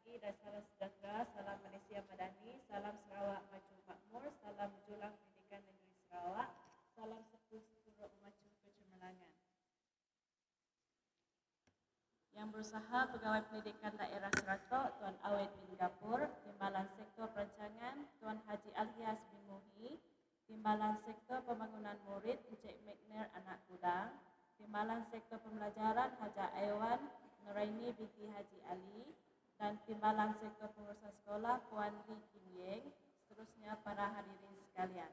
pagi dan salam sejahtera, salam Malaysia Madani, salam Sarawak Maju Makmur, salam Julang Pendidikan Negeri Sarawak, salam sepuh-sepuh memacu kecemerlangan. Yang berusaha Pegawai Pendidikan Daerah Seratok, Tuan Awet bin Gapur, Timbalan Sektor Perancangan, Tuan Haji Alias bin Muhi, Timbalan Sektor Pembangunan Murid, Encik McNair Anak Kudang, Timbalan Sektor Pembelajaran, Haja Aiwan, Nuraini binti Haji Ali, dan Timbalan Sektor Pengurusan Sekolah, Puan Lee Kim Yeng, seterusnya para hadirin sekalian.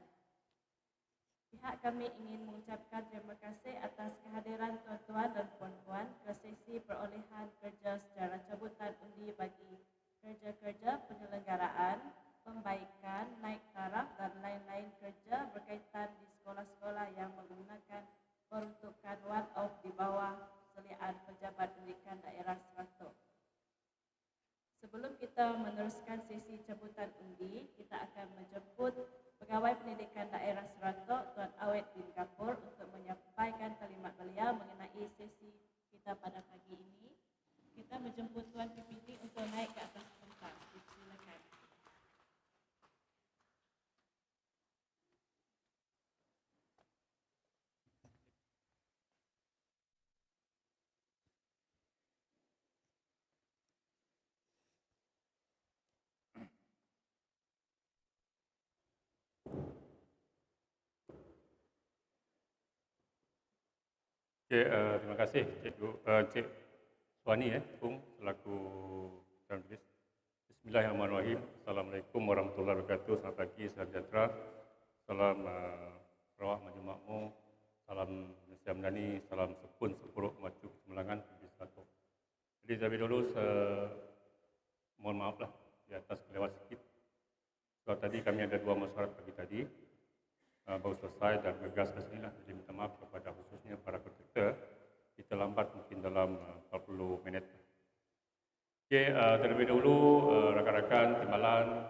Pihak kami ingin mengucapkan terima kasih atas kehadiran tuan-tuan dan puan-puan ke sesi perolehan kerja secara cabutan undi bagi kerja-kerja penyelenggaraan, pembaikan, naik taraf dan lain-lain kerja berkaitan di sekolah-sekolah yang menggunakan peruntukan one-off di bawah seliaan Pejabat Pendidikan Daerah Seratok. Sebelum kita meneruskan sesi cabutan undi, kita akan menjemput Pegawai Pendidikan Daerah Seratok, Tuan Awet bin Gapur untuk menyampaikan kalimat beliau mengenai sesi kita pada pagi ini. Kita menjemput Tuan PPT untuk naik ke atas pentas. Silakan. Okay, terima kasih Cik Suwani selaku jurnalis. Bismillahirrahmanirrahim. Assalamualaikum warahmatullahi wabarakatuh. Selamat pagi, salam sejahtera. Salam Sarawak Maju Makmur. Salam Malaysia Madani. Salam sepun sepuruk maju kecemerlangan di Seratok. Jadi terlebih dulu mohon maaflah di atas kelewat sikit. Sebab tadi kami ada 2 mesyuarat pagi tadi. Baru selesai dan gegas ke sini lah. Jadi minta maaf kepada khususnya para peserta. Kita lambat mungkin dalam 40 minit. Okey, terlebih dahulu rakan-rakan timbalan,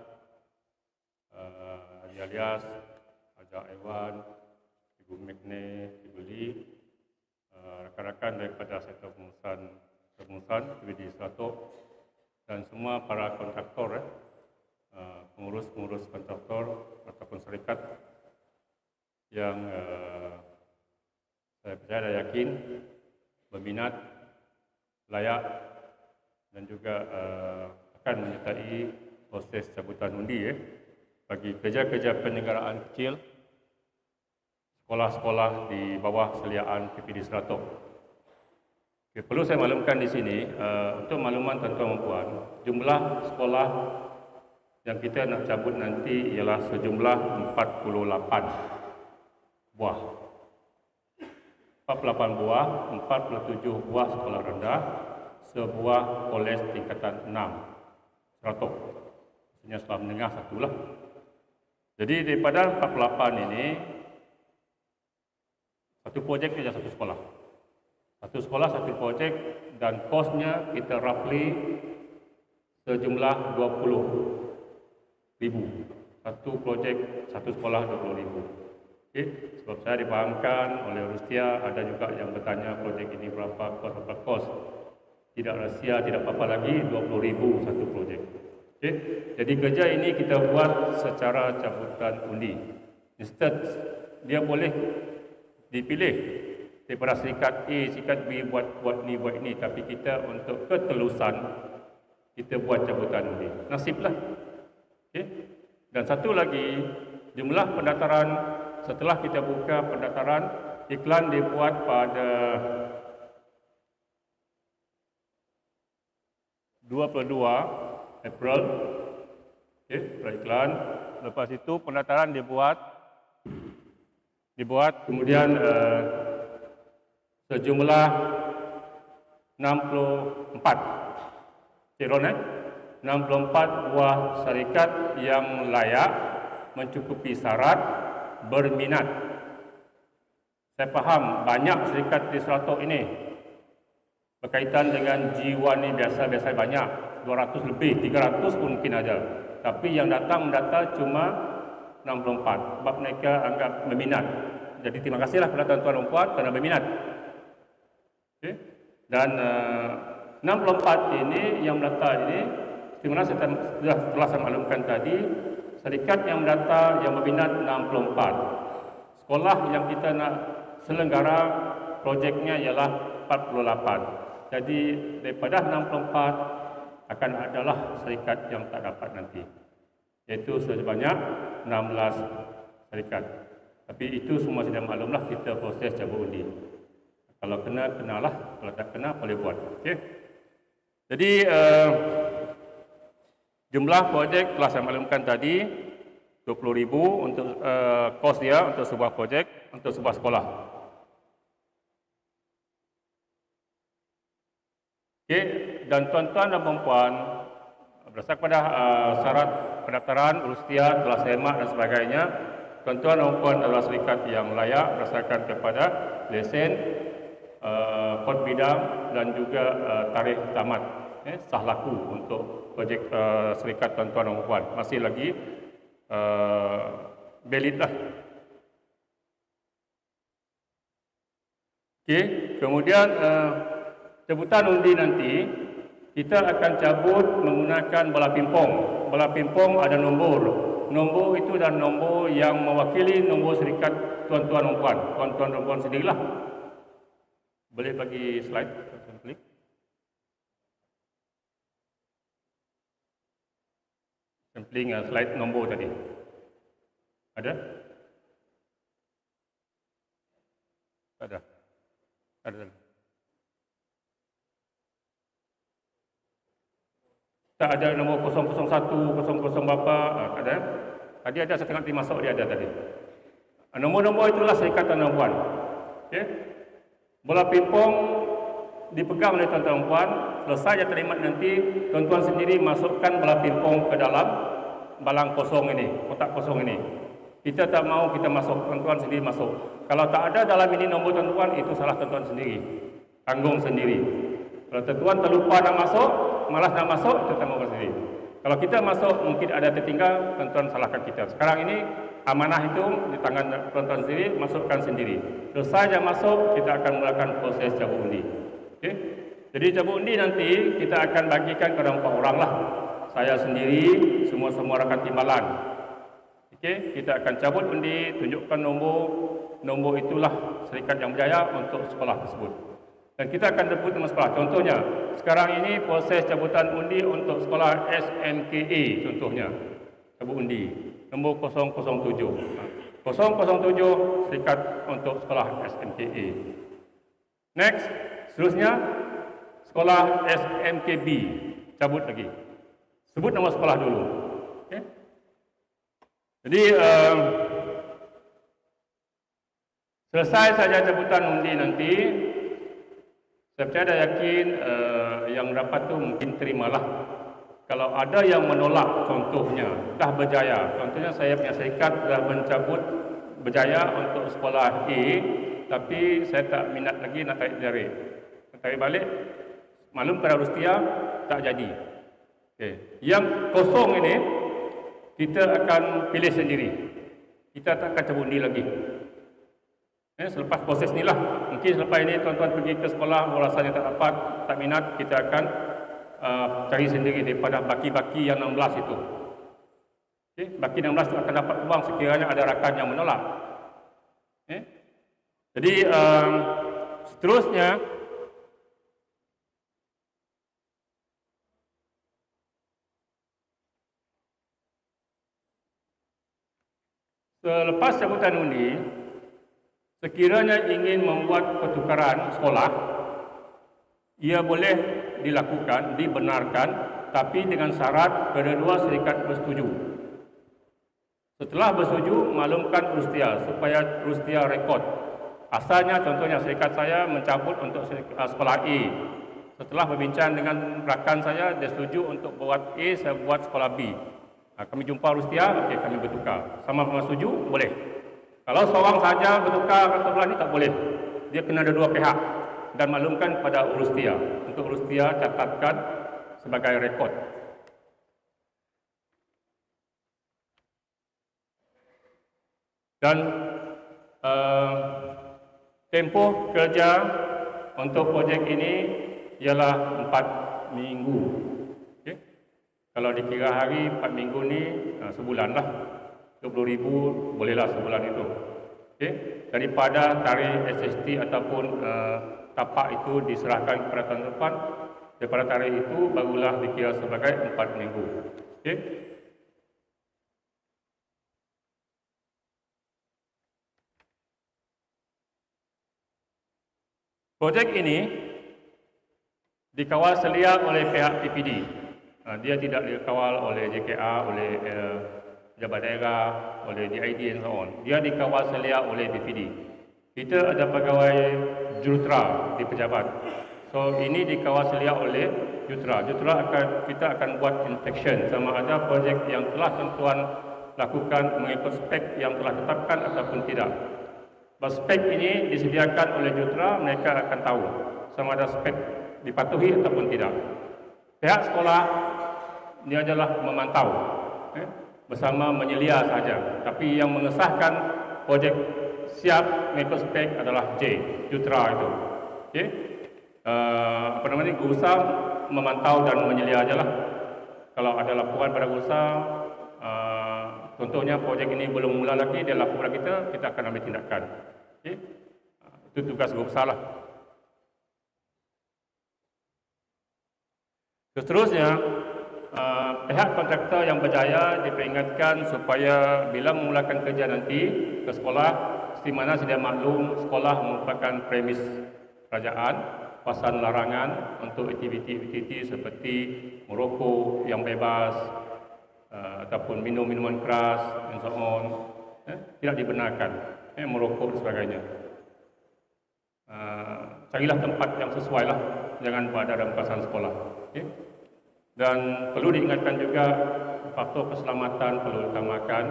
Haji Alias, Haja Aiwan, Ibu McNair, Ibu Lee, rakan-rakan daripada sektor pengurusan di Seratok dan semua para kontraktor, pengurus-pengurus kontraktor ataupun syarikat yang saya percaya dan yakin berminat, layak dan juga akan menyertai proses cabutan undi bagi kerja-kerja penyelenggaraan kecil sekolah-sekolah di bawah seliaan PPD Seratok. Okay, perlu saya maklumkan di sini untuk makluman tuan-tuan dan puan, jumlah sekolah yang kita nak cabut nanti ialah sejumlah 48 buah. 48 buah, 47 buah sekolah rendah, sebuah kolej tingkatan 6 Seratok. Maksudnya sekolah menengah satulah. Jadi daripada 48 ini, satu projek saja satu sekolah. Satu sekolah satu projek dan kosnya kita roughly sejumlah 20,000. Satu projek satu sekolah 20,000. Okay. Sebab saya difahamkan oleh Rustia, ada juga yang bertanya projek ini berapa kos. Tidak rahsia, tidak apa-apa lagi, 20,000 satu projek. Okay. Jadi kerja ini kita buat secara cabutan undi. Instead, dia boleh dipilih daripada syarikat A, syarikat B buat ini. Tapi kita untuk ketelusan, kita buat cabutan undi. Nasiblah. Okay. Dan satu lagi, jumlah pendaftaran setelah kita buka pendaftaran, iklan dibuat pada 22 April. Okay, iklan. Lepas itu pendaftaran dibuat kemudian sejumlah 64. Ciron 64 buah syarikat yang layak mencukupi syarat berminat. Saya faham banyak syarikat di Seratok ini berkaitan dengan jiwa ni biasa-biasa banyak, 200 lebih, 300 pun mungkin ada. Tapi yang datang mendata cuma 64 sebab mereka anggap berminat. Jadi terima kasihlah kepada tuan-tuan dan puan kerana berminat. Okay. Dan 64 ini yang mendata ini seperti mana telah saya maklumkan tadi, syarikat yang mendata yang berminat 64. Sekolah yang kita nak selenggara projeknya ialah 48. Jadi daripada 64 akan adalah syarikat yang tak dapat nanti, iaitu sebanyak 16 syarikat. Tapi itu semua sudah maklumlah, kita proses cabut undi. Kalau kena, kenalah. Kalau tak kena, boleh buat. Okey. Jadi jumlah projek telah saya maklumkan tadi 20,000 untuk kos dia untuk sebuah projek, untuk sebuah sekolah. Okey, dan tuan-tuan dan puan-puan, berdasarkan pada syarat pendaftaran, usia, telah semak dan sebagainya, tuan-tuan dan puan adalah syarikat yang layak berdasarkan kepada lesen, kod bidang dan juga tarikh tamat sah laku untuk projek syarikat tuan-tuan dan puan. Masih lagi valid lah. Okey, kemudian cabutan undi nanti kita akan cabut menggunakan bola pimpong. Bola pimpong ada nombor. Nombor itu dan nombor yang mewakili nombor syarikat tuan-tuan dan puan. Tuan-tuan dan puan sendirilah. Boleh bagi slide, klik. Sampling slide nombor tadi. Ada? Ada. Ada. Tak ada nombor 001, 00 berapa, ada. Tadi ada, saya tengok dimasuk dia ada tadi. Nombor-nombor itulah syarikat tuan-tuan dan puan. Okey. Bola pimpong dipegang oleh tuan-tuan dan puan, selesai dia terlimat nanti, tuan-tuan sendiri masukkan bola pimpong ke dalam balang kosong ini, kotak kosong ini. Kita tak mau kita masuk, tuan-tuan sendiri masuk. Kalau tak ada dalam ini nombor tuan-tuan, itu salah tuan-tuan sendiri. Tanggung sendiri. Kalau tuan-tuan terlupa nak masuk, malas nak masuk, itu tanggung sendiri. Kalau kita masuk, mungkin ada tertinggal, tuan-tuan salahkan kita. Sekarang ini, amanah itu di tangan tuan-tuan sendiri, masukkan sendiri. Selesai dia masuk, kita akan melakukan proses cabut undi. Okay? Jadi cabut undi nanti, kita akan bagikan kepada 4 orang lah. Saya sendiri, semua rakan timbalan. Okay? Kita akan cabut undi, tunjukkan nombor. Nombor itulah syarikat yang berjaya untuk sekolah tersebut. Dan kita akan sebut nama sekolah. Contohnya, sekarang ini proses cabutan undi untuk sekolah SNKA contohnya. Cabut undi. Nombor 007. 007 syarikat untuk sekolah SNKA. Next, seterusnya sekolah SMKB. Cabut lagi. Sebut nama sekolah dulu. Okay? Jadi, selesai saja cabutan undi nanti, saya percaya dan yakin yang dapat tu mungkin terimalah. Kalau ada yang menolak, contohnya dah berjaya, contohnya saya punya syarikat dah mencabut berjaya untuk sekolah A, tapi saya tak minat lagi nak tarik balik, maklum pada Rustia tak jadi. Okay. Yang kosong ini kita akan pilih sendiri. Kita tak akan cabut undi lagi. Selepas proses inilah, mungkin selepas ini tuan-tuan pergi ke sekolah, rasanya tak dapat, tak minat, kita akan cari sendiri daripada baki-baki yang 16 itu. Okay? Baki 16 itu akan dapat uang sekiranya ada rakan yang menolak. Okay? Jadi seterusnya, selepas cabutan undi, sekiranya ingin membuat pertukaran sekolah, ia boleh dilakukan, dibenarkan, tapi dengan syarat kedua-dua syarikat bersetuju. Setelah bersetuju, maklumkan Rustia supaya Rustia rekod. Asalnya contohnya syarikat saya mencabut untuk sekolah A. Setelah berbincang dengan rakan saya, dia setuju untuk buat A, saya buat sekolah B. Kami jumpa Rustia, okey, kami bertukar. Sama-sama setuju, boleh. Kalau seorang saja bertukar kata belah ni tak boleh. Dia kena ada dua pihak dan maklumkan pada Rustia. Untuk Rustia catatkan sebagai rekod. Dan tempoh kerja untuk projek ini ialah 4 minggu. Okay? Kalau dikira hari 4 minggu ni sebulan lah. 20,000 bolehlah sebulan itu. Okey, daripada tarikh SST ataupun tapak itu diserahkan kepada tahun depan, daripada tarikh itu barulah dikira sebagai 4 minggu. Okey. Projek ini dikawal selia oleh pihak PPD. Dia tidak dikawal oleh JKA, oleh pejabat daerah, oleh DID dan so on. Dia dikawal selia oleh PPD. Kita ada pegawai jurutera di pejabat. So ini dikawal selia oleh jurutera. Kita akan buat inspection sama ada projek yang telah tuan lakukan mengikut spek yang telah ditetapkan ataupun tidak. Spek ini disediakan oleh jurutera, mereka akan tahu sama ada spek dipatuhi ataupun tidak. Pihak sekolah dia adalah memantau bersama menyelia saja. Tapi yang mengesahkan projek siap mengikut spek adalah jurutera itu. Okey. Guru besar memantau dan menyelia sajalah. Kalau ada laporan pada guru besar, contohnya projek ini belum mula lagi, dia lapor kepada kita akan ambil tindakan. Okay. Itu tugas guru besar lah. Seterusnya, pihak kontraktor yang berjaya diperingatkan supaya bila memulakan kerja nanti ke sekolah, di mana sedia maklum sekolah merupakan premis kerajaan, kawasan larangan untuk aktiviti-aktiviti seperti merokok yang bebas, ataupun minum minuman keras dan so on, tidak dibenarkan, merokok dan sebagainya. Carilah tempat yang sesuai lah, jangan berada dalam kawasan sekolah. Okay? Dan perlu diingatkan juga faktor keselamatan perlu diutamakan,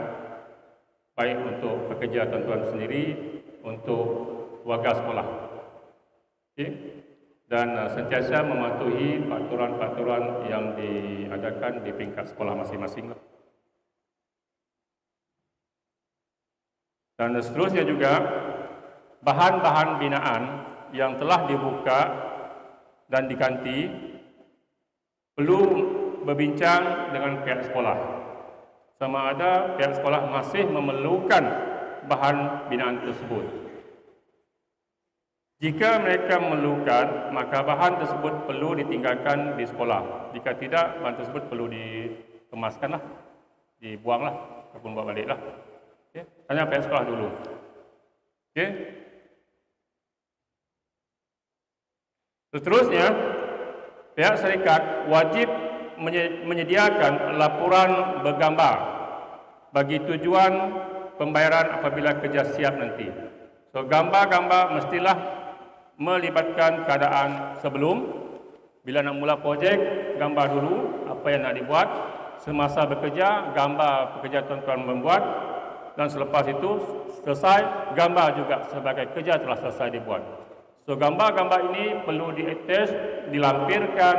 baik untuk pekerja tuan-tuan sendiri, untuk warga sekolah. Okay? Dan sentiasa mematuhi peraturan-peraturan yang diadakan di peringkat sekolah masing-masing. Dan seterusnya juga, bahan-bahan binaan yang telah dibuka dan diganti perlu berbincang dengan pihak sekolah. Sama ada pihak sekolah masih memerlukan bahan binaan tersebut. Jika mereka memerlukan, maka bahan tersebut perlu ditinggalkan di sekolah. Jika tidak, bahan tersebut perlu dikemaskanlah, dibuanglah, ataupun buat baliklah. Okay? Tanya pihak sekolah dulu. Okay? Seterusnya, pihak syarikat wajib menyediakan laporan bergambar bagi tujuan pembayaran apabila kerja siap nanti. So, gambar-gambar mestilah melibatkan keadaan sebelum, bila nak mula projek, gambar dulu apa yang nak dibuat, semasa bekerja, gambar pekerja tuan-tuan membuat, dan selepas itu selesai, gambar juga sebagai kerja telah selesai dibuat. So, gambar-gambar ini perlu di-attach, dilampirkan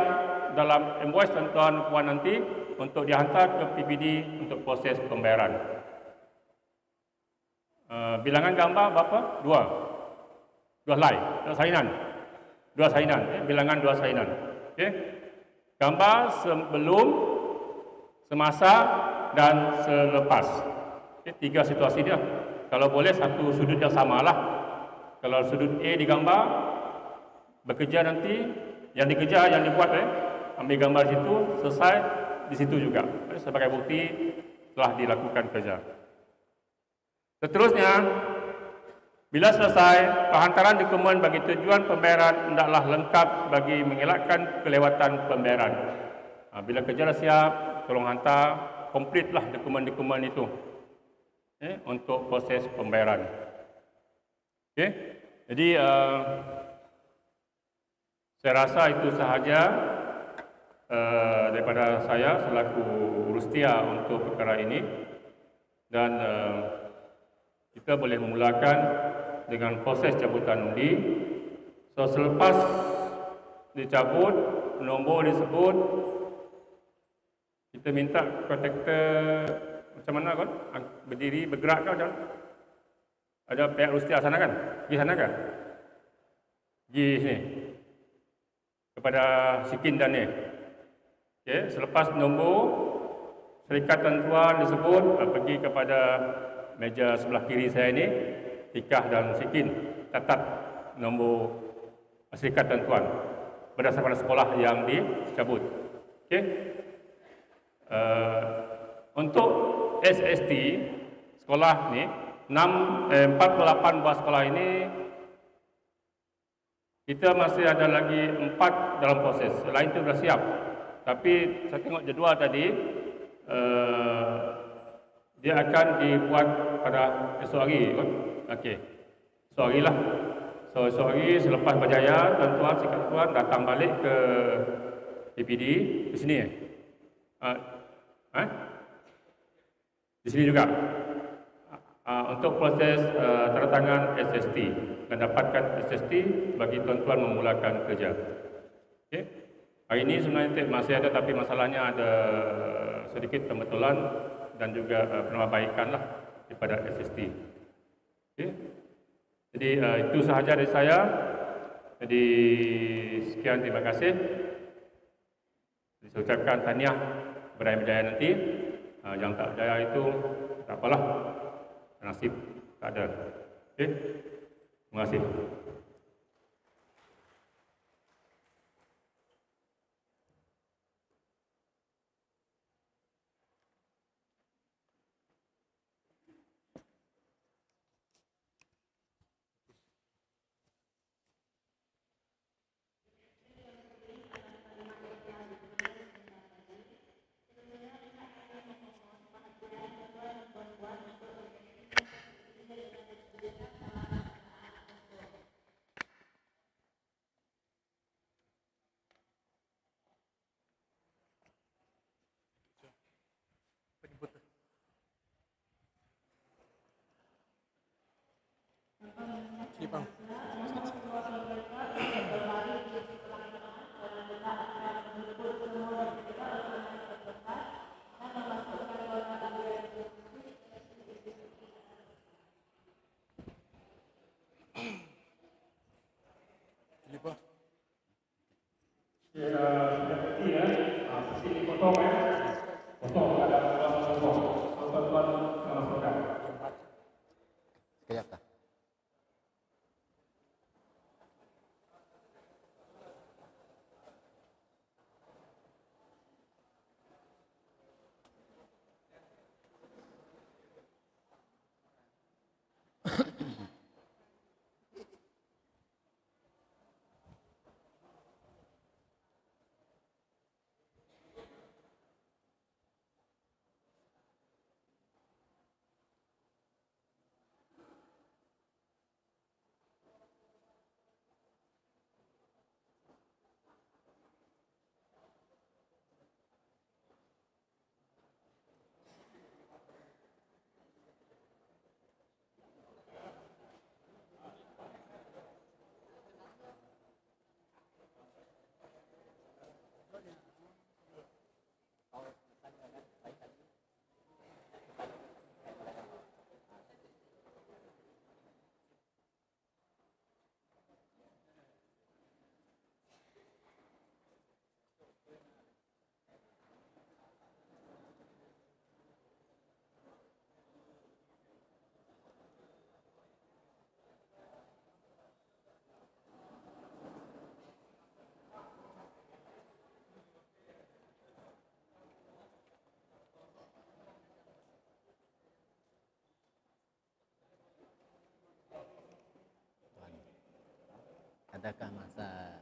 dalam invoice tuan-tuan puan nanti untuk dihantar ke PPD untuk proses pembayaran. Bilangan gambar berapa? Dua line, dua salinan, bilangan dua salinan. Okay. Gambar sebelum, semasa dan selepas. Okay. 3 situasi dia. Kalau boleh satu sudut yang samalah. Kalau sudut A digambar, bekerja nanti, yang dikerja, yang dibuat, ambil gambar di situ, selesai di situ juga. Sebagai bukti telah dilakukan kerja. Seterusnya, bila selesai, penghantaran dokumen bagi tujuan pembayaran hendaklah lengkap bagi mengelakkan kelewatan pembayaran. Bila kerja dah siap, tolong hantar, komplitlah dokumen-dokumen itu untuk proses pembayaran. Okay? Jadi, saya rasa itu sahaja daripada saya selaku Urustia untuk perkara ini. Dan kita boleh memulakan dengan proses cabutan undi. So, selepas dicabut, nombor disebut, kita minta kontraktor macam mana kan? Berdiri, bergerak ke macam? Ada pihak Urustia sana kan? Pergi sana kan? Pergi sini. Kepada Sikin dan ni. Okey, selepas nombor syarikat tuan-tuan disebut, pergi kepada meja sebelah kiri saya ini, tikah dan sikin, catat nombor syarikat tuan-tuan berdasarkan sekolah yang dicabut. Okey. Untuk SST sekolah ni 48 buah sekolah ini kita masih ada lagi 4 dalam proses. Lain tu dah siap. Tapi saya tengok jadual tadi dia akan dibuat pada esok hari. Okey. Esok hari lah. So esok hari selepas berjaya tuan-tuan sikap tuan datang balik ke PPD di sini. Di sini juga. Untuk proses tanda tangan SST dan dapatkan SST bagi tuan-tuan memulakan kerja. Okey. Hari ini sebenarnya masih ada, tapi masalahnya ada sedikit pembetulan dan juga penambahbaikan lah daripada SST. Okey. Jadi itu sahaja dari saya. Jadi sekian, terima kasih. Saya ucapkan tahniah kepada yang berjaya nanti. Yang tak berjaya itu tak apalah. Nasib tak ada. Okey. Terima kasih. Sini, Bang. Sini, Bang. Sekejap tak? Adakah masa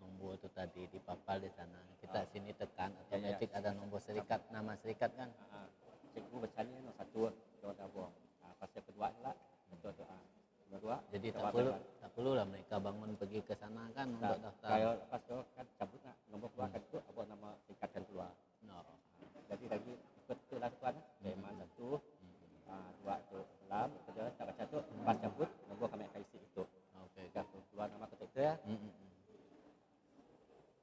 nombor itu tadi dipapal di sana? Kita sini tekan otomatis ada nombor serikat, nama serikat kan? Cikgu bacanya nombor satu, dua tabung. Pasal kedua lah, betul tu. Kedua. Jadi tak perlu lah mereka bangun pergi ke sana kan untuk daftar. Kalau lepas tu kan cabut nak nombor keluar kan tu, apa nama serikat kan keluar. No. Jadi lagi betul lah tuan. Memang satu, dua tu dalam, kedua tak baca tu, pas cabut nombor kami akan isi itu. Okey. Dah keluar nama ketik tu ya.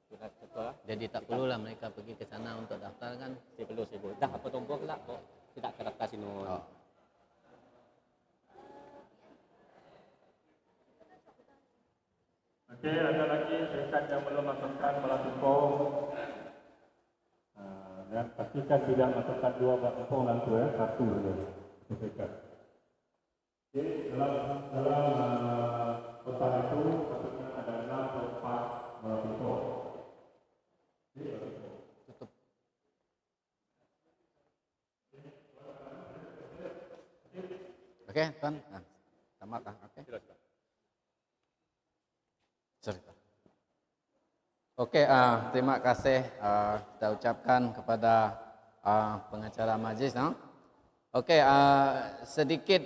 Sudah betul lah. Jadi tak perlu lah mereka pergi ke sana untuk daftar kan? Si perlu. Dah apa nombor lah kok tidak ke daftar sini. Oh. Okey, ada lagi syarikat yang belum masukkan balas hukum. Ya, pastikan tidak masukkan 2 empong dalam tu ya, 1 saja. Sesuaikan. Okey, dalam kotak itu patutnya ada 6 atau 4 pintu. Tutup. Okey, Tuan. Nah, tamat lah. Okey. Sorry, Tuan. Okey, terima kasih kita ucapkan kepada pengacara majlis. Okey, sedikit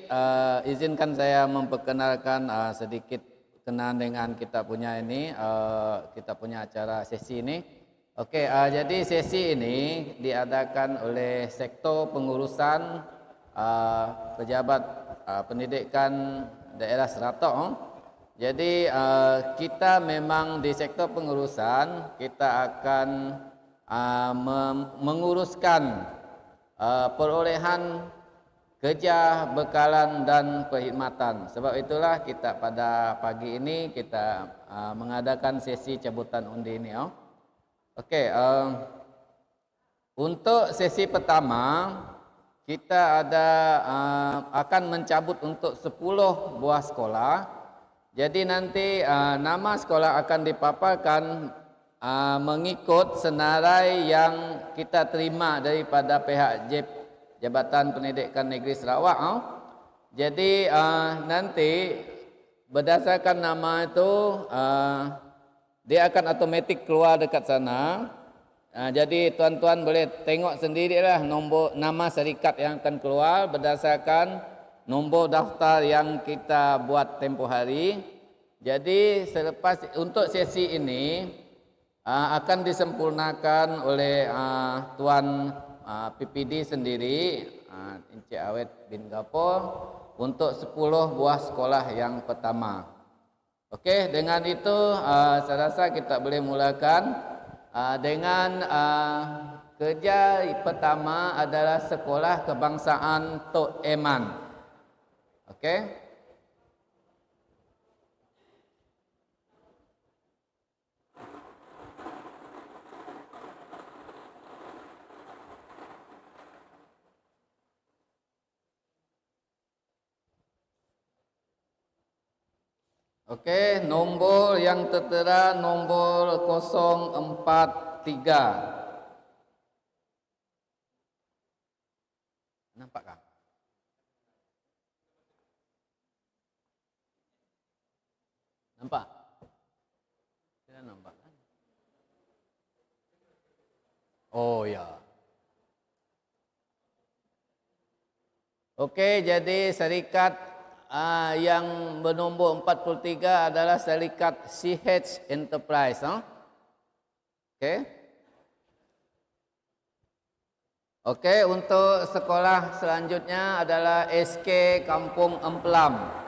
izinkan saya memperkenalkan sedikit kenal dengan kita punya ini, kita punya acara sesi ini. Okey, jadi sesi ini diadakan oleh Sektor Pengurusan Pejabat Pendidikan Daerah Seratok. Jadi kita memang di sektor pengurusan kita akan menguruskan perolehan kerja, bekalan dan perkhidmatan. Sebab itulah kita pada pagi ini kita mengadakan sesi cabutan undi ini. Okey, untuk sesi pertama kita akan mencabut untuk 10 buah sekolah. Jadi nanti nama sekolah akan dipaparkan mengikut senarai yang kita terima daripada pihak Jabatan Pendidikan Negeri Sarawak. Jadi nanti berdasarkan nama itu dia akan automatik keluar dekat sana. Jadi tuan-tuan boleh tengok sendirilah nombor nama syarikat yang akan keluar berdasarkan nombor daftar yang kita buat tempoh hari. Jadi selepas untuk sesi ini akan disempurnakan oleh Tuan PPD sendiri, Encik Awet bin Gapur, untuk 10 buah sekolah yang pertama. Okey, dengan itu saya rasa kita boleh mulakan dengan kerja pertama adalah Sekolah Kebangsaan Tok Eman. Okey. Okey, nombor yang tertera nombor 043. Nampak tak? Nampak? Tidak nampak kan? Oh ya. Okey, jadi syarikat yang bernombor 43 adalah syarikat CH Enterprise. Okey. Okey, untuk sekolah selanjutnya adalah SK Kampung Emplam.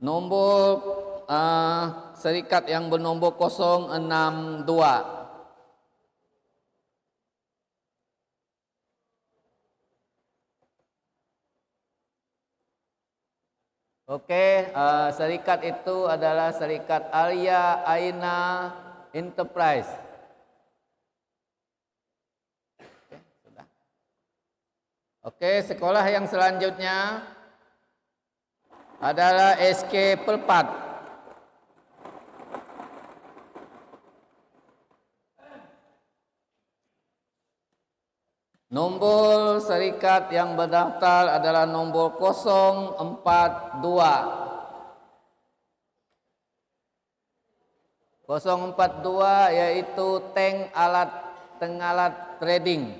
Nombor syarikat yang bernombor 062. Okey, syarikat itu adalah syarikat Alia Aina Enterprise. Okey, sudah. Okey, sekolah yang selanjutnya adalah SK Pelpat. Nombor syarikat yang berdaftar adalah nombor 042. 042 yaitu Teng Alat Trading.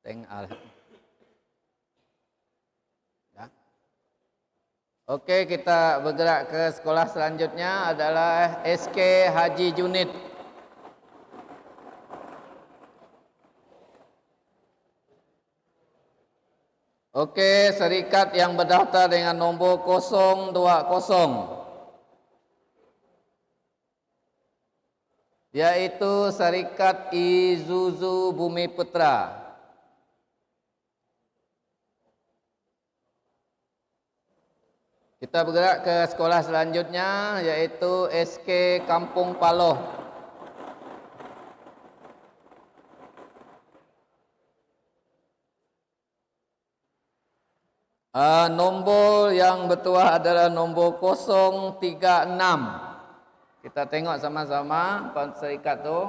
Teng Alat. Ya. Okey, kita bergerak ke sekolah selanjutnya adalah SK Haji Junid. Okey, syarikat yang berdaftar dengan nombor 020 yaitu syarikat Isuzu Bumi Putra. Kita bergerak ke sekolah selanjutnya yaitu SK Kampung Paloh. Nombor yang bertuah adalah nombor 036. Kita tengok sama-sama syarikat tu.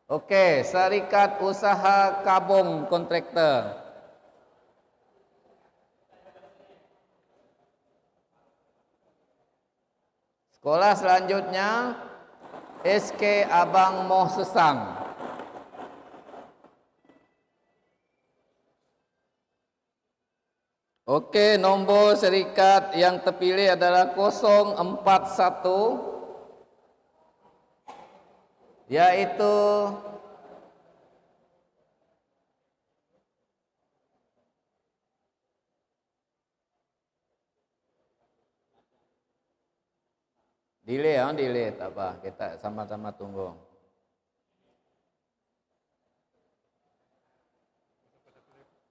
Okey, Syarikat Usaha Kabung Kontraktor. Sekolah selanjutnya SK Abang Moh Sesang. Okey, nombor syarikat yang terpilih adalah 041 yaitu delay tak apa, kita sama-sama tunggu.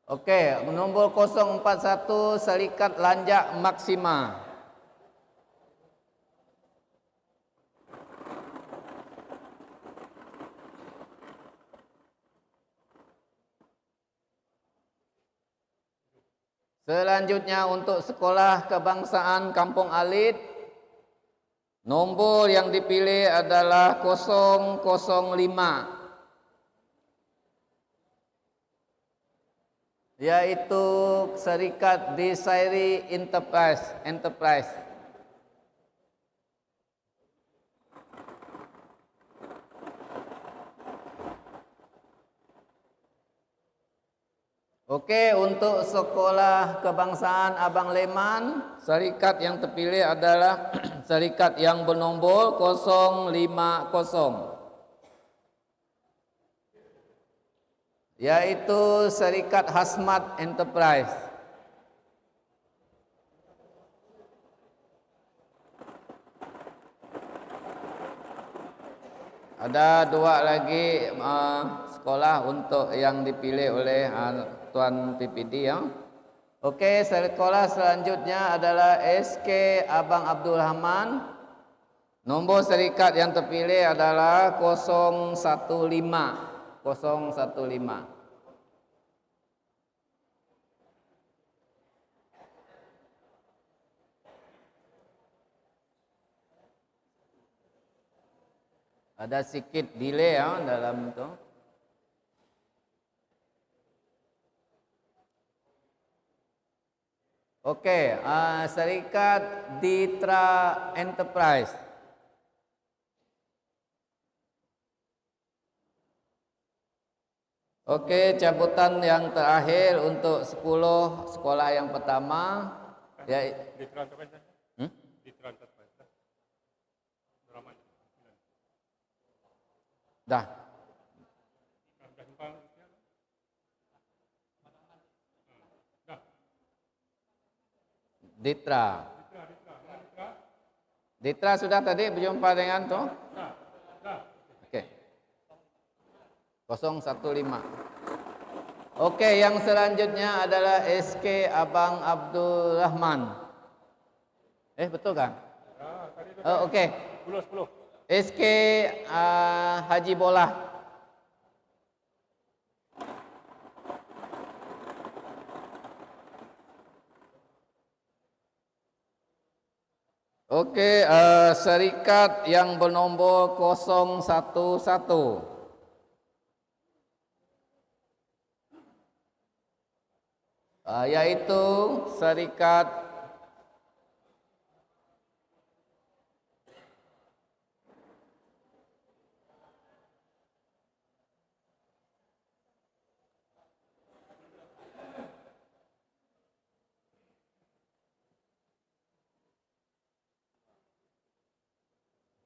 Okey, nombor 041 Syarikat Lanjak Maksima. Selanjutnya untuk Sekolah Kebangsaan Kampung Alit, nombor yang dipilih adalah 005 yaitu Syarikat Desairi Enterprise. Okey, untuk Sekolah Kebangsaan Abang Leman, syarikat yang terpilih adalah syarikat yang bernombor 050 yaitu Syarikat Hasmat Enterprise. Ada dua lagi sekolah untuk yang dipilih oleh Tuan PPD ya. Okey, sekolah selanjutnya adalah SK Abang Abdul Rahman. Nombor syarikat yang terpilih adalah 015. Ada sikit delay ya dalam itu. Okey, Syarikat Ditra Enterprise. Okey, cabutan yang terakhir untuk 10 sekolah yang pertama ya. Dah. Ditra sudah tadi berjumpa dengan tu? Okey. 015. Okey, yang selanjutnya adalah SK Abang Abdul Rahman. Betul kan? Okey. 10. SK Haji Bolah. Okey, syarikat yang bernombor 011 yaitu syarikat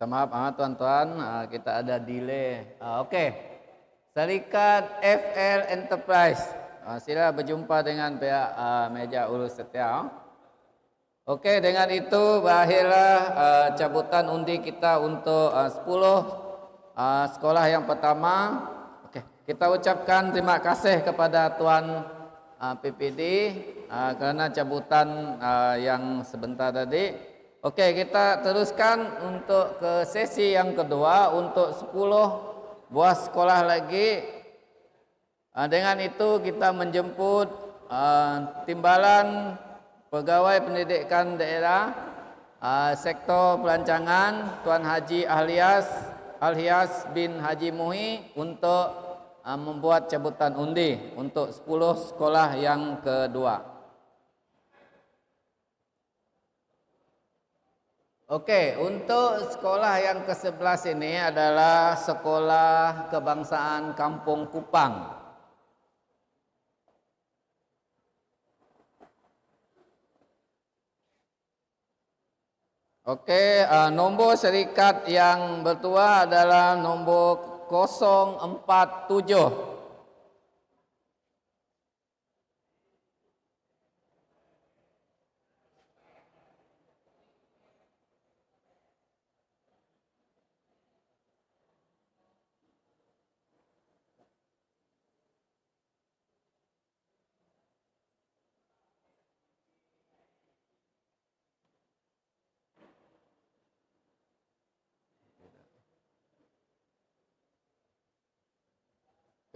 maaf tuan-tuan, kita ada delay. Okey. Syarikat FL Enterprise. Sila berjumpa dengan pihak meja urus setia. Okey, dengan itu berakhirlah cabutan undi kita untuk 10 sekolah yang pertama. Okey, kita ucapkan terima kasih kepada Tuan PPD karena cabutan yang sebentar tadi. Oke, kita teruskan untuk ke sesi yang kedua untuk 10 buah sekolah lagi. Dengan itu kita menjemput timbalan pegawai pendidikan daerah sektor pelancangan Tuan Haji Alhias bin Haji Muhi untuk membuat cabutan undi untuk 10 sekolah yang kedua. Oke, untuk sekolah yang ke-11 ini adalah Sekolah Kebangsaan Kampung Kupang. Oke, nombor serikat yang bertuah adalah nombor 047.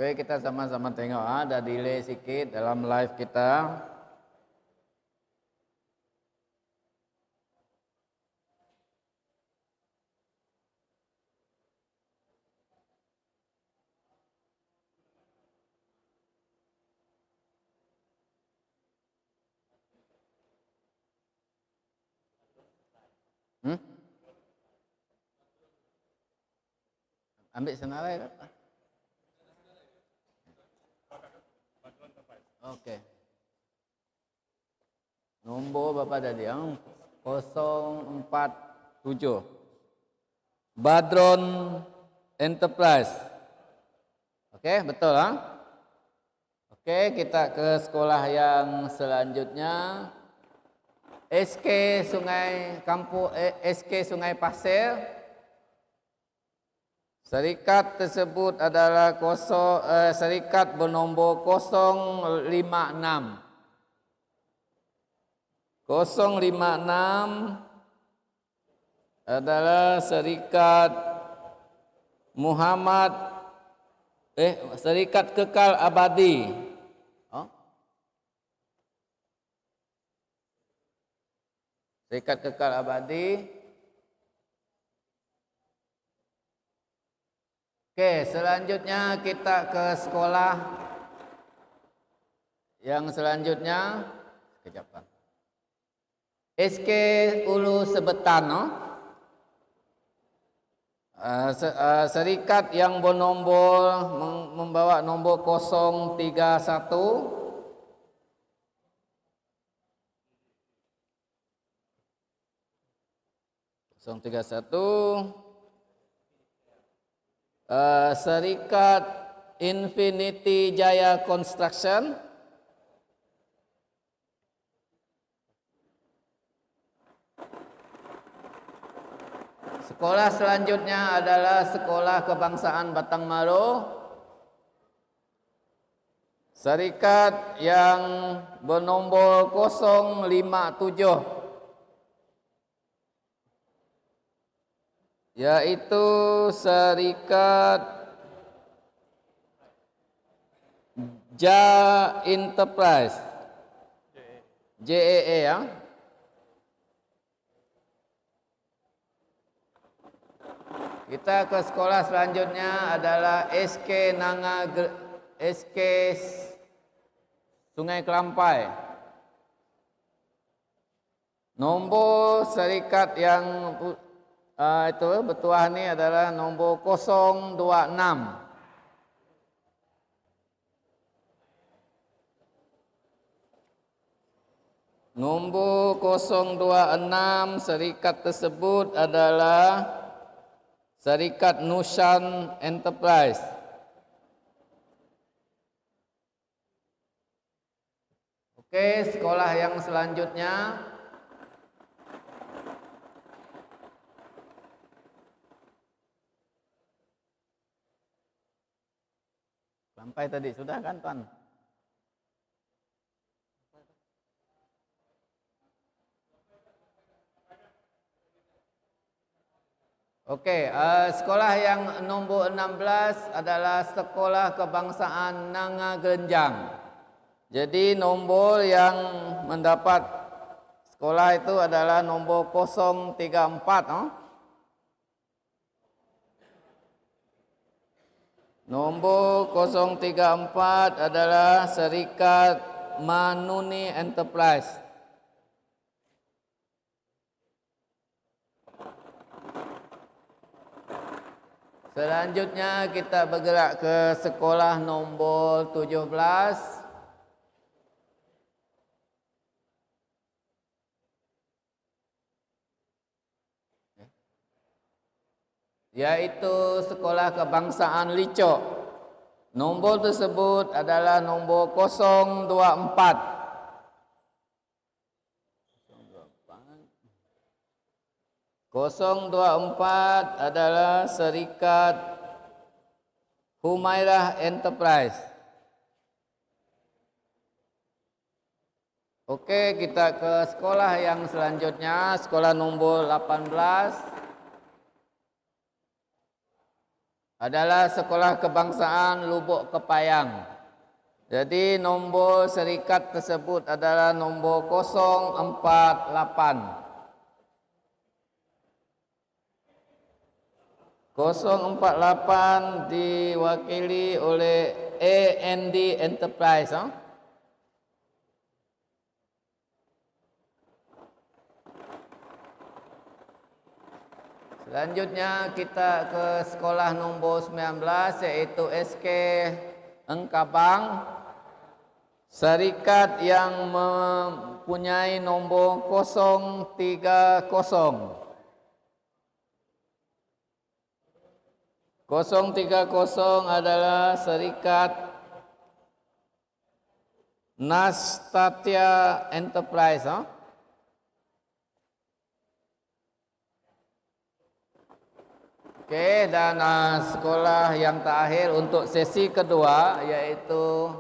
Oke, kita sama-sama tengok, ada delay sedikit dalam live kita. Ambil senarai kan? Oke. Nombor berapa tadi? 047. Badron Enterprise. Oke, betul Oke, kita ke sekolah yang selanjutnya. SK Sungai Pasir. Serikat tersebut adalah serikat bernombor 056. 056 adalah serikat Serikat Kekal Abadi. Serikat Kekal Abadi. Oke, selanjutnya kita ke sekolah yang selanjutnya. Sekejap, Pak. SK Ulu Sebetan, serikat yang bernombor membawa nombor 031. Serikat Infinity Jaya Construction. Sekolah selanjutnya adalah Sekolah Kebangsaan Batang Maru. Serikat yang bernombor 057. Yaitu Serikat Ja Enterprise, JEE Kita ke sekolah selanjutnya adalah SK Sungai Kelampai. Nombor serikat yang itu bertuah ini adalah nombor 026. Nombor 026 serikat tersebut adalah Serikat Nusan Enterprise. Oke, sekolah yang selanjutnya sampai tadi sudah kan, Tuan? Okey, sekolah yang nombor 16 adalah Sekolah Kebangsaan Nanga Gelenjang. Jadi nombor yang mendapat sekolah itu adalah nombor 034. Nombor 034 adalah Serikat Manuni Enterprise. Selanjutnya kita bergerak ke sekolah nombor 17. Yaitu Sekolah Kebangsaan Licok. Nombor tersebut adalah nombor 024. 024 adalah Serikat Humairah Enterprise. Okey, kita ke sekolah yang selanjutnya, sekolah nombor 18 adalah Sekolah Kebangsaan Lubuk Kepayang. Jadi nombor serikat tersebut adalah nombor 048. 048 diwakili oleh AND Enterprise. Selanjutnya kita ke sekolah nombor 19 yaitu SK Engkabang. Serikat yang mempunyai nombor 030. 030 adalah Serikat Nastatya Enterprise. Okey, dan sekolah yang terakhir untuk sesi kedua yaitu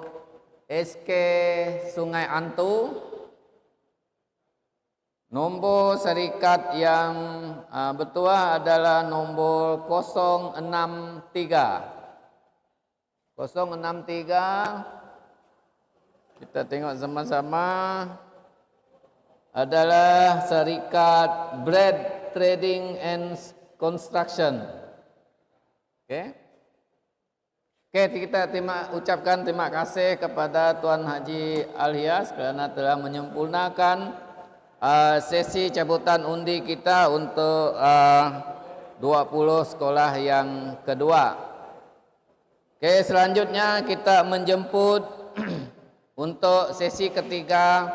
SK Sungai Antu. Nombor serikat yang bertuah adalah nombor 063. 063 kita tengok sama-sama adalah Serikat Bread Trading and Construction. Okey. Okey, kita ucapkan terima kasih kepada Tuan Haji Alhias kerana telah menyempurnakan sesi cabutan undi kita untuk 20 sekolah yang kedua. Okey, selanjutnya kita menjemput untuk sesi ketiga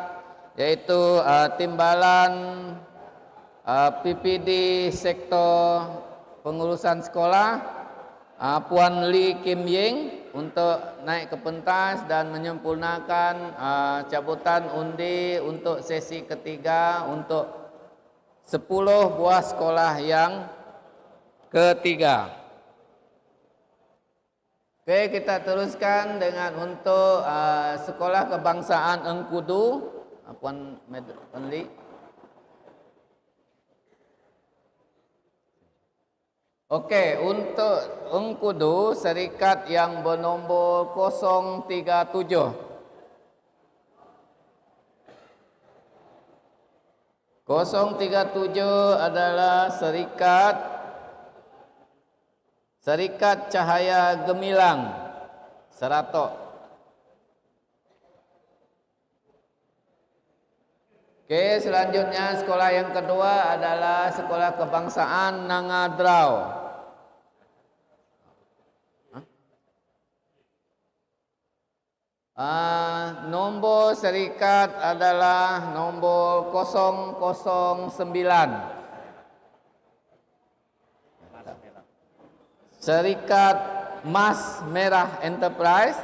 yaitu timbalan PPD sektor pengurusan sekolah Puan Lee Kim Ying untuk naik ke pentas dan menyempurnakan cabutan undi untuk sesi ketiga untuk 10 buah sekolah yang ketiga. Okey, kita teruskan dengan untuk Sekolah Kebangsaan Engkudu. Puan Lee. Okey, untuk Engkudu serikat yang bernombor 037. 037 adalah Serikat Cahaya Gemilang Seratok. Okey, selanjutnya sekolah yang kedua adalah Sekolah Kebangsaan Nangadrau. Nombor serikat adalah nombor 009. Serikat Mas Merah Enterprise.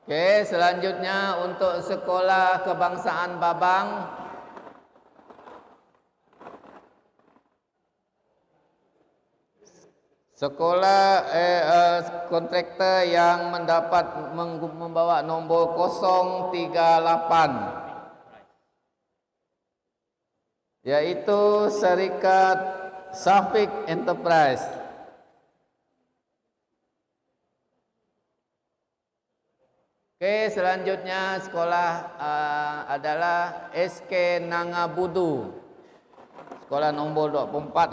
Okey, selanjutnya untuk Sekolah Kebangsaan Babang. Sekolah kontraktor yang mendapat membawa nombor 038. yaitu Serikat Safik Enterprise. Oke, selanjutnya sekolah adalah SK Nangabudu. Sekolah nombor 24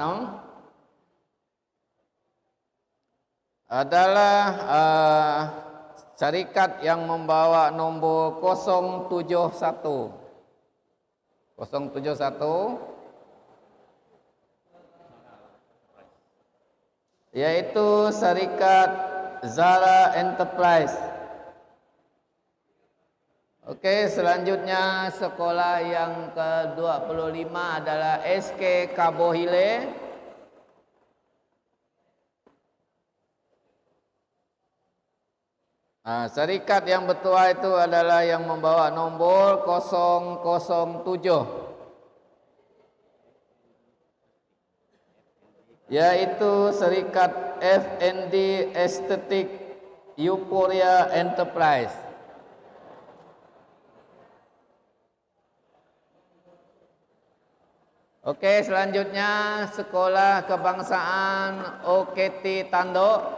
adalah syarikat yang membawa nombor 071. 071 yaitu syarikat Zara Enterprise. Oke, selanjutnya sekolah yang ke-25 adalah SK Kabohile. Syarikat yang bertuah itu adalah yang membawa nombor 007, yaitu Serikat FND Estetik Euphoria Enterprise. Oke, selanjutnya sekolah kebangsaan OKT Tanduk.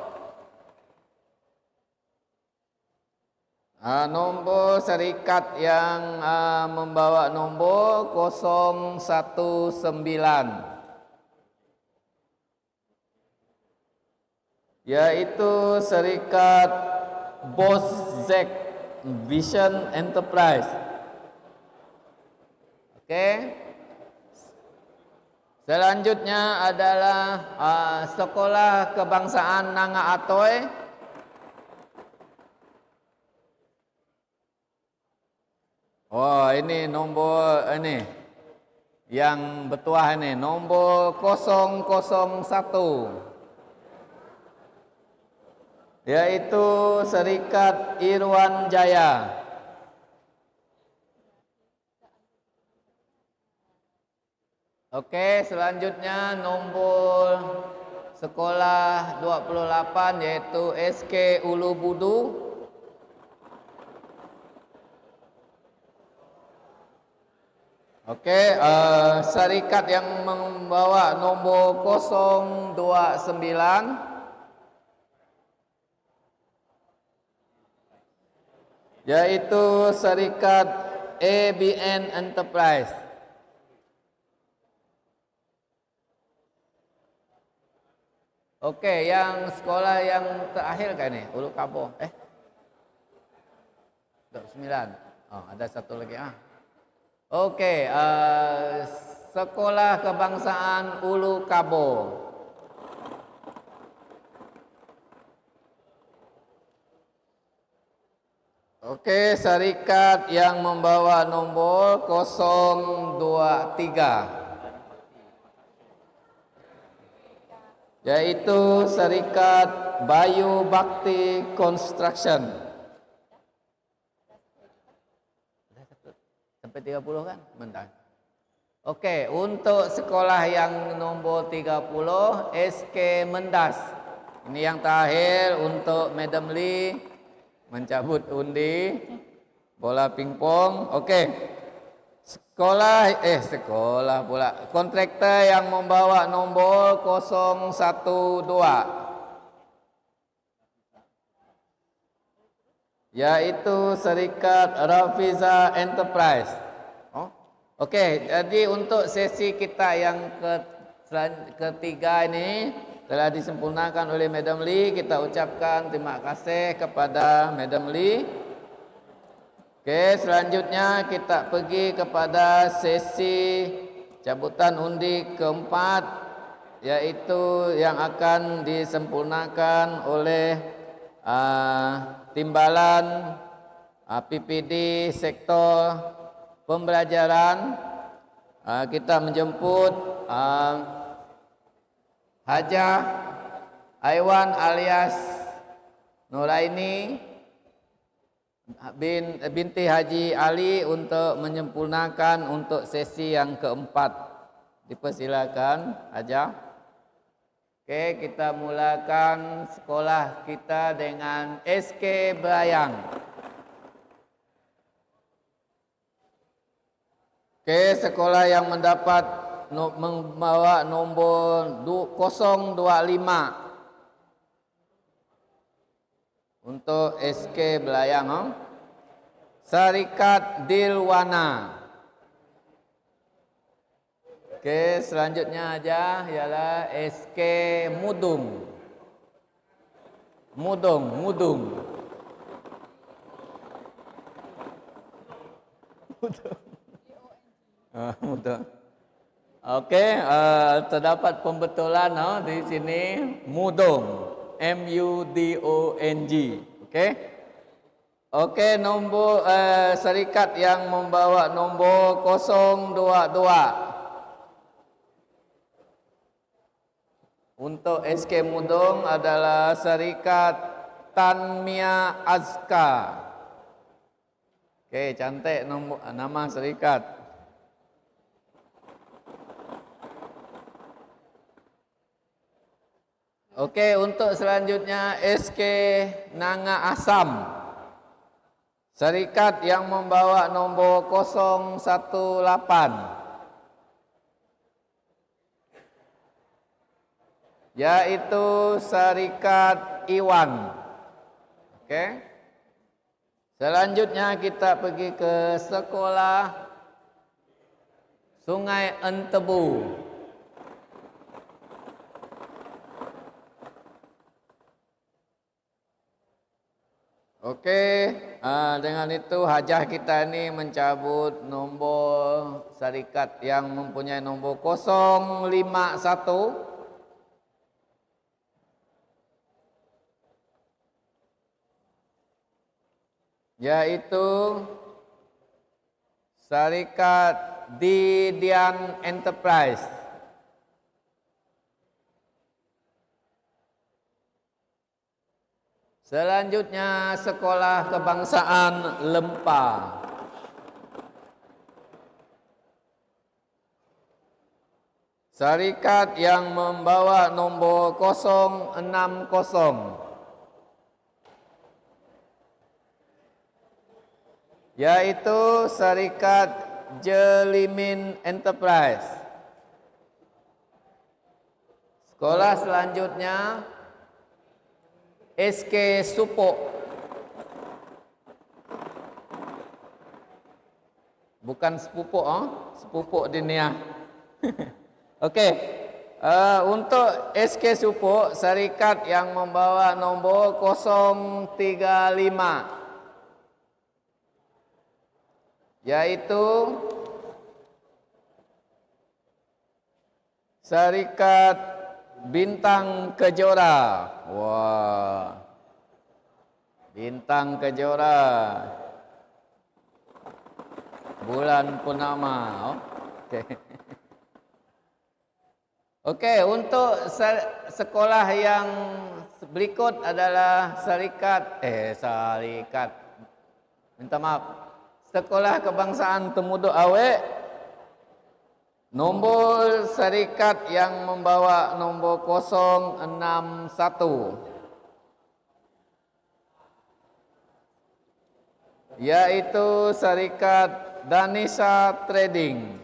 Nombor syarikat yang membawa nombor 019, yaitu Serikat Bozek Vision Enterprise. Oke. Selanjutnya adalah sekolah kebangsaan Nanga Atoy. Oh, ini nombor ini yang bertuah ini nombor 001, yaitu Serikat Irwan Jaya. Oke, selanjutnya nombor sekolah 28 yaitu SK Ulu Budu. Oke, syarikat yang membawa nombor 029 yaitu Serikat ABN Enterprise. Oke, yang sekolah yang terakhir kan ini, Ulu Kabo. 29. Oh, ada satu lagi Oke, sekolah kebangsaan Ulu Kabo. Oke, syarikat yang membawa nombor 023. Yaitu Serikat Bayu Bakti Construction. Sampai 30 kan? Bentar. Oke, untuk sekolah yang nomor 30 SK Mendas. Ini yang terakhir untuk Madam Lee mencabut undi bola pingpong. Oke. Sekolah pula. Kontraktor yang membawa nombor 012. Yaitu Serikat Rafiza Enterprise. Oke, jadi untuk sesi kita yang ketiga ini telah disempurnakan oleh Madam Lee. Kita ucapkan terima kasih kepada Madam Lee. Oke, selanjutnya kita pergi kepada sesi cabutan undi keempat, yaitu yang akan disempurnakan oleh timbalan PPD sektor pembelajaran. Kita menjemput Hajah Aiwan alias Nuraini binti Haji Ali untuk menyempurnakan untuk sesi yang keempat. Dipersilakan Hajah. Oke, kita mulakan sekolah kita dengan SK Berayang. Oke. Oke, sekolah yang mendapat membawa nombor 025 untuk SK Belayang, Syarikat Dilwana. Oke, selanjutnya aja ialah SK Mudung. Mudung. Mudung. Oke, terdapat pembetulan di sini Mudung. MUDONG. Oke, nombor syarikat yang membawa nombor 022 untuk SK Mudung adalah Syarikat Tanmia Azka. Oke, cantik nama syarikat. Oke, untuk selanjutnya SK Nanga Asam. Syarikat yang membawa nombor 018 yaitu Syarikat Iwan. Oke. Selanjutnya kita pergi ke sekolah Sungai Entebu. Oke, dengan itu hajah kita ini mencabut nombor syarikat yang mempunyai nombor 051 yaitu Syarikat Didian Enterprise. Selanjutnya Sekolah Kebangsaan Lempa. Syarikat yang membawa nombor 060 yaitu Syarikat Jelimin Enterprise. Sekolah selanjutnya SK Supok. Bukan sepupuk, sepupuk diniah. Oke, untuk SK Supok, syarikat yang membawa nombor 035 yaitu Syarikat Bintang Kejora. Wah, Bintang Kejora, bulan purnama. Oke. Oke, untuk sekolah yang berikut adalah Sekolah Kebangsaan Temudo Awek. Nombor syarikat yang membawa nombor 061 yaitu Syarikat Danisa Trading.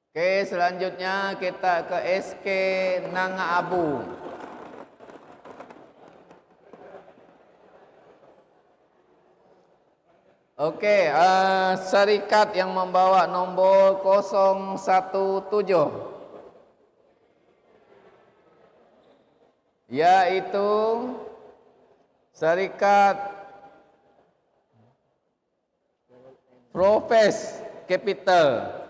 Oke, selanjutnya kita ke SK Nanga Abu. Oke, syarikat yang membawa nombor 017 yaitu Syarikat Profes Capital.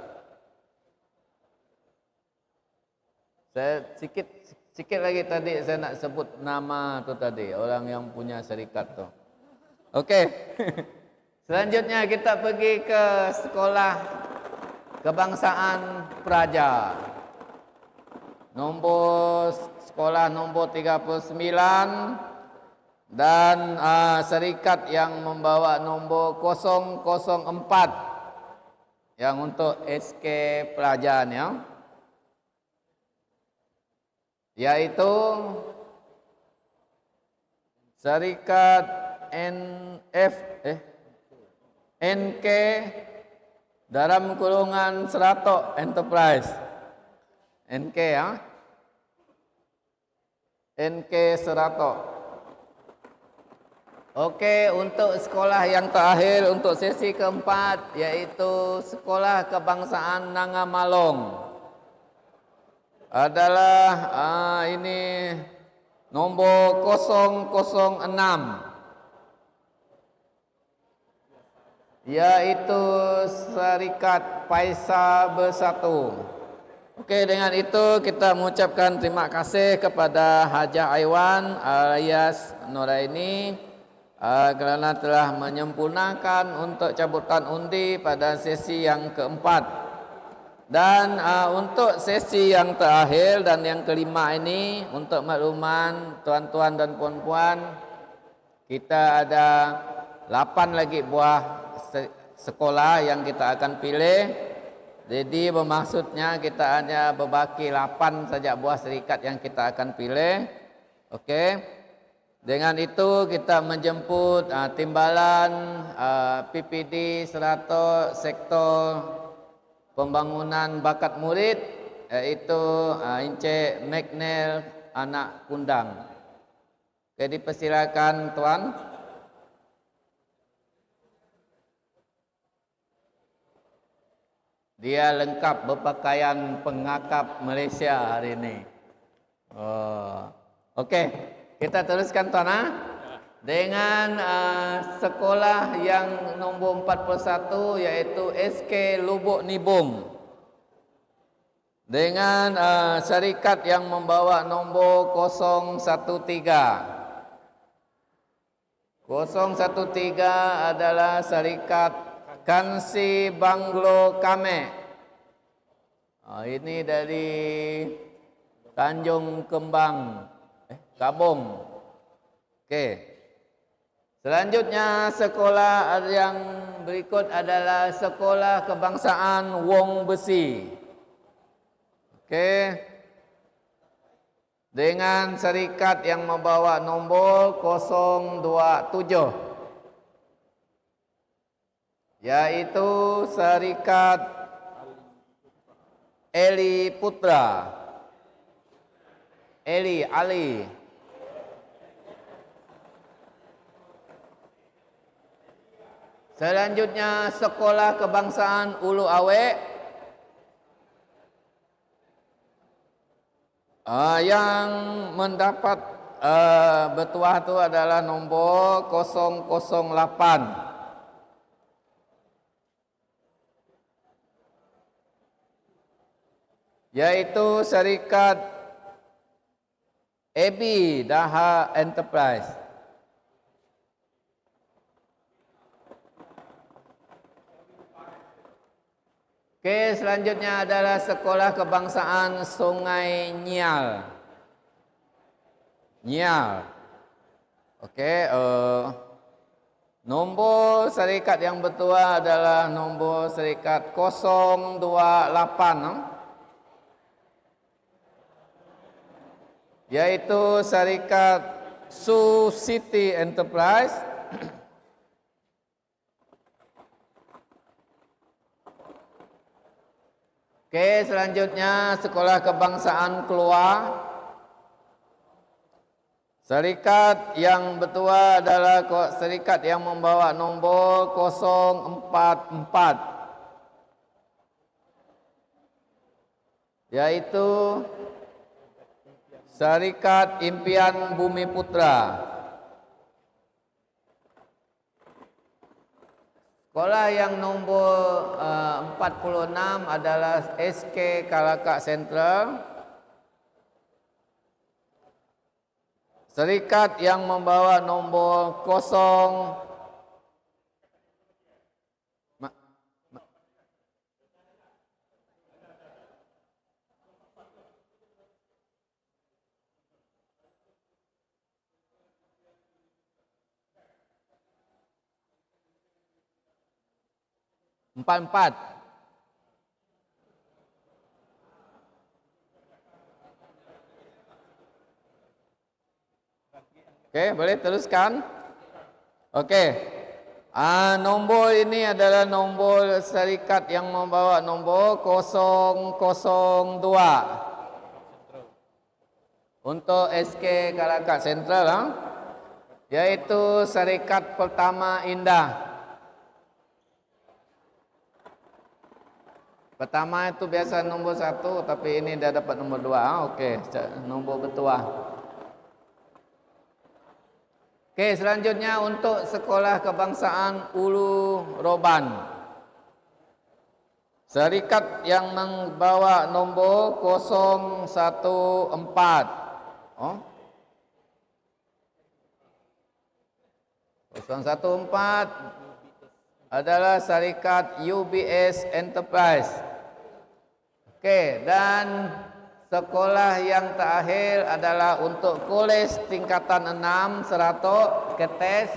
Saya sikit lagi tadi saya nak sebut nama tu tadi, orang yang punya syarikat tu. Oke. Selanjutnya kita pergi ke Sekolah Kebangsaan Praja. Sekolah nombor 39 dan syarikat yang membawa nombor 004 yang untuk SK Pelajan ya. Yaitu Syarikat NK dalam kurungan Seratok Enterprise. NK ya. NK Seratok. Oke, untuk sekolah yang terakhir untuk sesi keempat yaitu Sekolah Kebangsaan Nangamalong. Adalah ini nombor 006. Yaitu Syarikat Paisa Bersatu. Oke, dengan itu kita mengucapkan terima kasih kepada Hajah Aiwan alias Nuraini kerana telah menyempurnakan untuk cabutan undi pada sesi yang keempat. Dan untuk sesi yang terakhir dan yang kelima ini, untuk makluman tuan-tuan dan puan-puan, kita ada 8 lagi buah sekolah yang kita akan pilih. Jadi bermaksudnya kita hanya berbaki 8 saja buah serikat yang kita akan pilih. Okey. Dengan itu kita menjemput timbalan PPD Seratok Sektor Pembangunan Bakat Murid, iaitu Encik McNeil Anak Kundang. Jadi persilakan tuan. Dia lengkap berpakaian pengakap Malaysia hari ini. Okey, kita teruskan tuan dengan sekolah yang nombor 41 iaitu SK Lubuk Nibung. Dengan syarikat yang membawa nombor 013. 013 adalah syarikat Kansi Banglo Kame. Ini dari Tanjung Kembang, Kabung. Okey. Selanjutnya sekolah yang berikut adalah Sekolah Kebangsaan Wong Besi. Okey. Dengan syarikat yang membawa nombor 027. Yaitu syarikat Eli Putra. Ali. Selanjutnya Sekolah Kebangsaan Ulu Awek. Yang mendapat bertuah itu adalah nombor 008. Yaitu syarikat AB Daha Enterprise. Okey, selanjutnya adalah Sekolah Kebangsaan Sungai Nyial. Okey, nombor syarikat yang bertuah adalah nombor syarikat 028. Yaitu syarikat Su City Enterprise. Okey, selanjutnya Sekolah Kebangsaan Keluar. Syarikat yang bertuah adalah syarikat yang membawa nombor 044. Yaitu Syarikat Impian Bumi Putra. Sekolah yang nombor 46 adalah SK Kalakak Sentral. Syarikat yang membawa nombor 44. Okey, boleh teruskan? Okey. Nombor ini adalah nombor syarikat yang membawa nombor 002 untuk SK Karakat Sentral, yaitu syarikat pertama Indah. Pertama itu biasa nombor 1, tapi ini dah dapat nombor 2. Okey, nombor bertuah. Okey, selanjutnya untuk Sekolah Kebangsaan Ulu Roban. Syarikat yang membawa nombor 014. 014 adalah syarikat UBS Enterprise. Okey, dan sekolah yang terakhir adalah untuk kolej tingkatan 6 Seratok Ketes.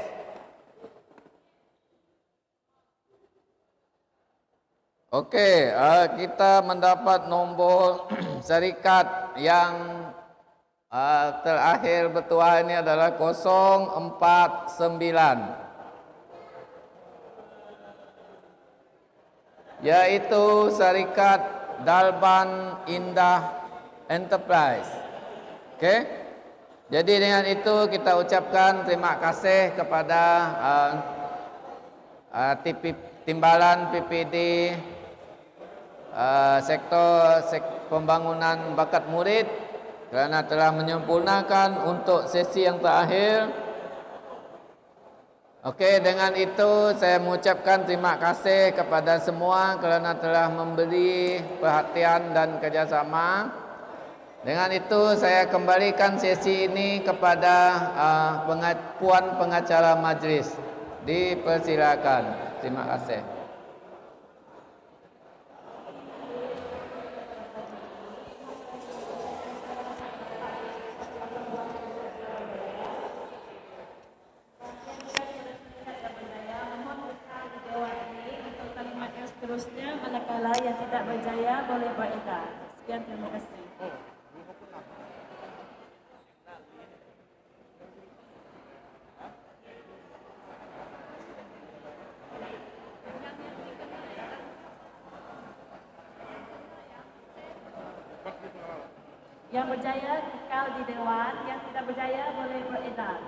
Okey, kita mendapat nombor syarikat yang terakhir bertuah ini adalah 049, yaitu syarikat Dalban Indah Enterprise. Okey. Jadi dengan itu kita ucapkan terima kasih kepada Timbalan PPD sektor pembangunan bakat murid kerana telah menyempurnakan untuk sesi yang terakhir. Okey, dengan itu saya mengucapkan terima kasih kepada semua kerana telah memberi perhatian dan kerjasama. Dengan itu saya kembalikan sesi ini kepada Puan Pengacara Majlis. Dipersilakan. Terima kasih. Seterusnya, manakala yang tidak berjaya boleh beredar. Sekian, terima kasih. Yang berjaya kekal di Dewan, yang tidak berjaya boleh beredar.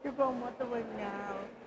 Ibu mau tu benyau.